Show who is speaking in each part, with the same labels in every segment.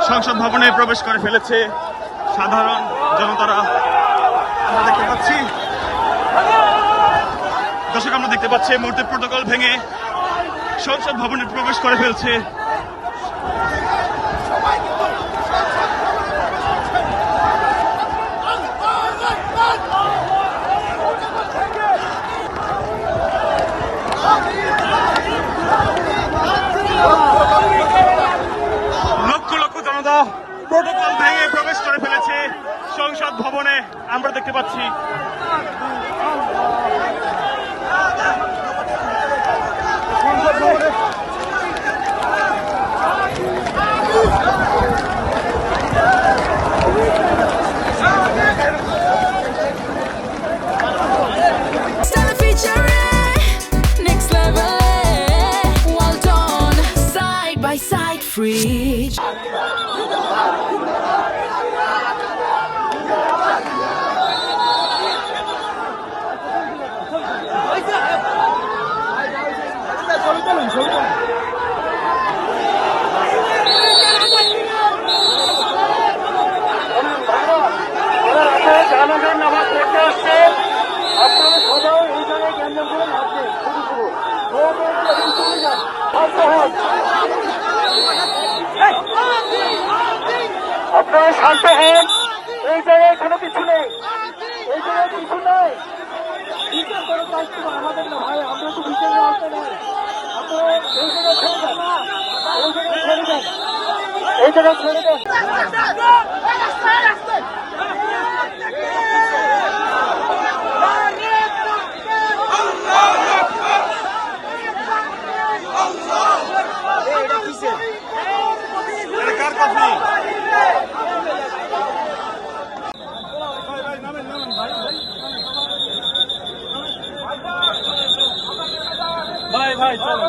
Speaker 1: সংসদ ভবনে প্রবেশ করে ফেলেছে সাধারণ জনতারা। আমরা দেখতে পাচ্ছি দর্শক, আমরা দেখতে পাচ্ছি এই মুহূর্তে প্রোটোকল ভেঙে সংসদ ভবনে প্রবেশ করে ফেলছে। লক্ষ লক্ষ জনতা প্রোটোকল ভেঙে প্রবেশ করে ফেলেছে সংসদ ভবনে, আমরা দেখতে পাচ্ছি।
Speaker 2: Free.
Speaker 3: আপনারা শান্ত হন, এই জায়গায় কোনো কিছু নেই, এই জায়গায় কিছু নেই। বিচার করার দায়িত্ব আমাদের না ভাই, আমরা তো বিচারের আসতে নাই। আপনারা এই জায়গায় ছেড়ে দেন, এই জায়গায় ছেড়ে দেন, এই জায়গায় ছেড়ে দেন।
Speaker 1: ভাই ভাই চলো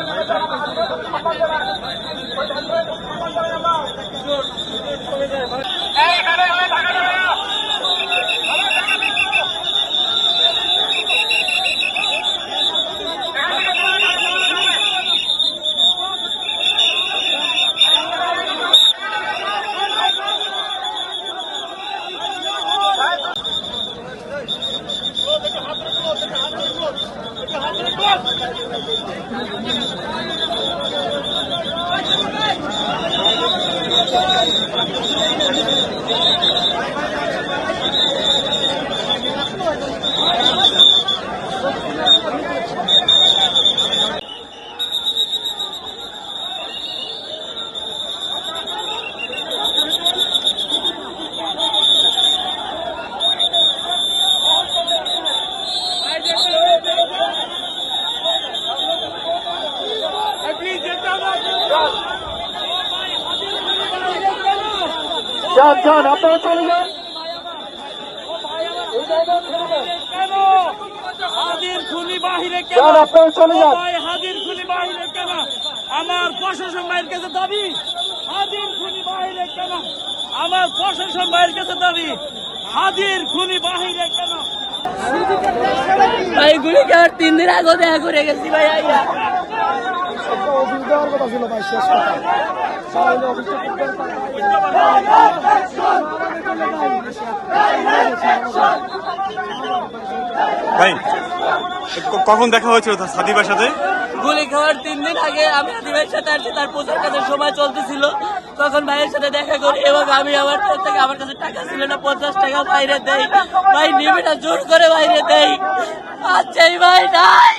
Speaker 3: যান যান, আপনারা চলে যান।
Speaker 4: হাজির খুনি বাহিরে কেন?
Speaker 3: যান, আপনারা চলে যান।
Speaker 4: হাজির খুনি বাহিরে কেন? আমার প্রশাসন ভাইয়ের কাছে দাবি, হাজির খুনি বাহিরে কেন? আমার প্রশাসন ভাইয়ের কাছে দাবি, হাজির খুনি বাহিরে কেন?
Speaker 2: ভাই গুলি খাওয়ার 3 দিন আগে দেখা করে গেছি ভাই। আইয়া
Speaker 3: অফিস দেওয়ার কথা ছিল ভাই, শেষ কথা।
Speaker 1: ভাই কখন দেখা হয়েছিল সাদি ভাইয়ের সাথে?
Speaker 2: গুলি খাওয়ার 3 দিন আগে আমি আদি ভাইয়ের সাথে আসছি, তার প্রচার কাজের সময় চলতেছিল, তখন ভাইয়ের সাথে দেখা করি এবং আমি আমার থেকে আমার কাছে টাকা ছিল না, 50 টাকা বাইরে দেয় ভাই, নিবিটা জোর করে বাইরে দেয়। আচ্ছা ভাই নাই।